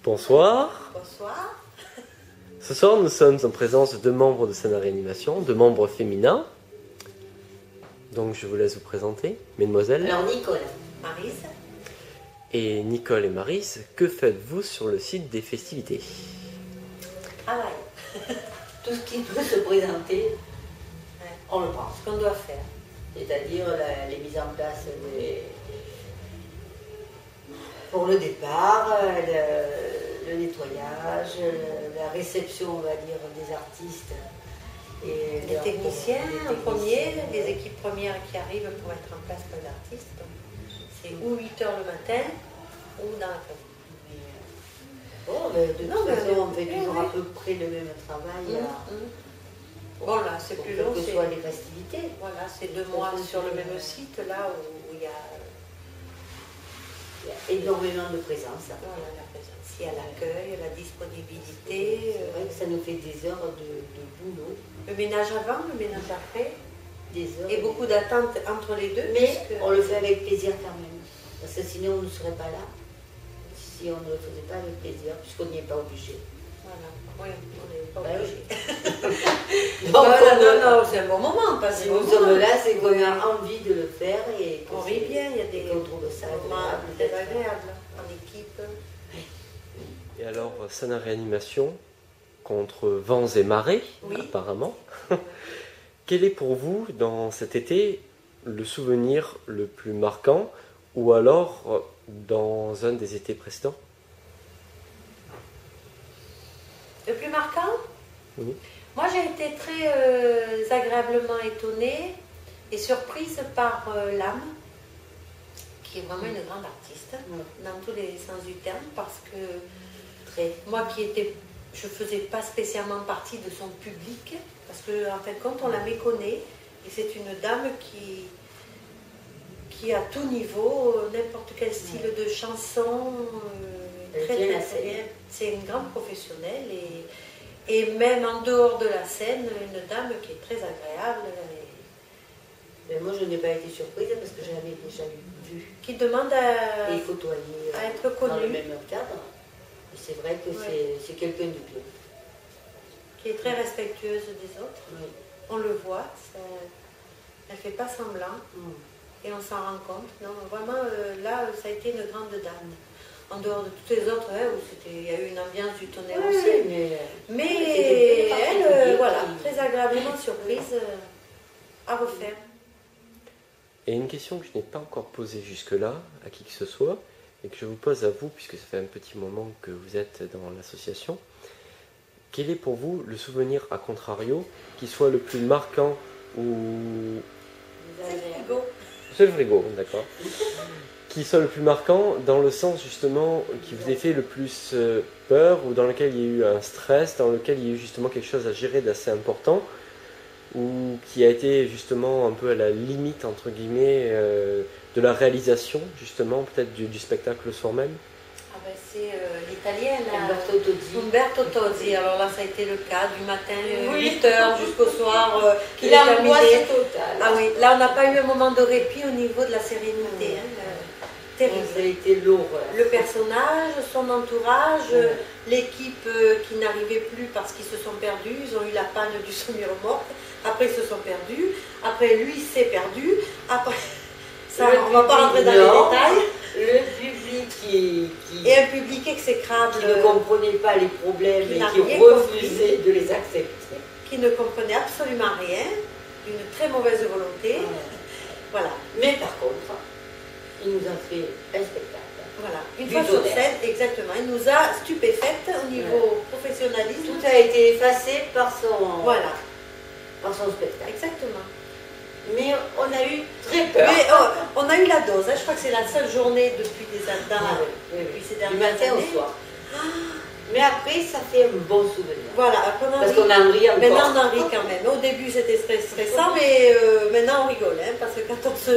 Bonsoir. Bonsoir. Ce soir, nous sommes en présence de deux membres de Sana Réanimation, deux membres féminins. Donc, je vous laisse vous présenter, mesdemoiselles. Alors, Nicole, Maryse. Et Nicole et Maryse, que faites-vous sur le site des festivités? Travail. Tout ce qui peut se présenter, on le prend, ce qu'on doit faire. C'est-à-dire les mises en place pour le départ, le nettoyage, la réception, on va dire, des artistes. Et les techniciens en premier, les équipes premières qui arrivent pour mettre en place pour les artistes. C'est ou 8 h le matin ou dans l'après-midi. De toute façon, on fait toujours à peu près le même travail. Bon, là, c'est plus long. Que ce soit les festivités. Voilà, c'est 2 mois sur le même site, là où il y a énormément de présence. Voilà, la présence. Il y a l'accueil, la disponibilité. C'est vrai que ça nous fait des heures de boulot. Le ménage avant, le ménage après. Des heures. Et beaucoup d'attentes entre les deux. Mais on le fait avec plaisir quand même. Parce que sinon, on ne serait pas là. Si on ne le faisait pas avec plaisir, puisqu'on n'y est pas obligé. Voilà, oui, on n'est pas obligé. Non, c'est un bon moment. Parce que si nous sommes là, c'est qu'on a envie de le faire et on rit bien. Il y a des qu'on trouve ça très agréable en équipe. Et alors, Sana Réanimation, contre vents et marées, apparemment. Quel est pour vous, dans cet été, le souvenir le plus marquant, ou alors dans un des étés précédents? Le plus marquant? Oui. Moi, j'ai été très agréablement étonnée et surprise par l'âme, qui est vraiment une grande artiste, dans tous les sens du terme, parce que moi je ne faisais pas spécialement partie de son public, parce qu'en fin de compte, on la méconnaît, et c'est une dame qui à tout niveau, n'importe quel style de chanson, c'est une grande professionnelle, et même en dehors de la scène, une dame qui est très agréable. Mais moi, je n'ai pas été surprise parce que j'avais déjà vu. Qui demande à être connue. Dans le même cadre. Et c'est vrai que c'est quelqu'un de bien. Qui est très respectueuse des autres. Oui. On le voit, elle ne fait pas semblant. Et on s'en rend compte. Non, vraiment, là, ça a été une grande dame. En dehors de toutes les autres, où il y a eu une ambiance du tonnerre aussi. Mais elle, voilà, très agréablement surprise à refaire. Et une question que je n'ai pas encore posée jusque-là à qui que ce soit, et que je vous pose à vous, puisque ça fait un petit moment que vous êtes dans l'association. Quel est pour vous le souvenir, à contrario, qui soit le plus marquant ou... C'est le frigo. C'est le frigo, d'accord. Qui soit le plus marquant dans le sens justement qui vous ait fait le plus peur, ou dans lequel il y a eu un stress, dans lequel il y a eu justement quelque chose à gérer d'assez important, ou qui a été justement un peu à la limite entre guillemets de la réalisation justement peut-être du spectacle le soir même? C'est l'italienne, Umberto Tozzi. Alors là, ça a été le cas du matin, 8 h jusqu'au soir, qu'il a terminé. Ah oui, là, on n'a pas eu un moment de répit au niveau de la sérénité. Terrible. Ça a été l'horreur. Le personnage, son entourage, l'équipe qui n'arrivait plus parce qu'ils se sont perdus. Ils ont eu la panne du semi-remorque. Après, ils se sont perdus. Après, lui s'est perdu. Après, ça, on ne va pas rentrer dans les détails. Le public et un public exécrable qui ne comprenait pas les problèmes et qui refusait de les accepter. Qui ne comprenait absolument rien, d'une très mauvaise volonté. Voilà. Mais par contre, il nous a fait un spectacle. Voilà. Une fois sur scène, exactement. Il nous a stupéfaites au niveau professionnalisme. Tout a été effacé par son spectacle. Exactement. Mais on a eu très peur. Mais on a eu la dose. Je crois que c'est la seule journée depuis ces dernières années. Du matin au soir. Mais après, ça fait un bon souvenir. Voilà. Parce qu'on en rit encore. Maintenant, on en rit quand même. Au début, c'était stressant, mais maintenant, on rigole. Parce que quand on se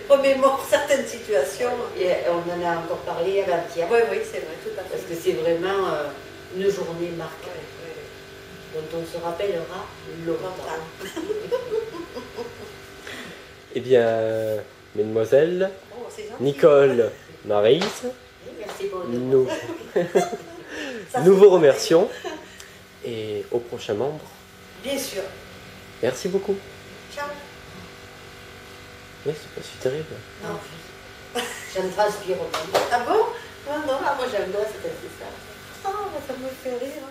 remémore certaines situations... Et on en a encore parlé avant-hier. Oui, c'est vrai, tout à fait. Parce que c'est vraiment une journée marquée. Dont on se rappellera longtemps. Eh bien, mesdemoiselles, Nicole, Maryse, Nous vous remercions et au prochain membre. Bien sûr. Merci beaucoup. Ciao. Oui, c'est pas si terrible. Non, j'aime transpire. Ah bon? Non, moi j'aime bien, c'était ça. Ah, ça me fait rire.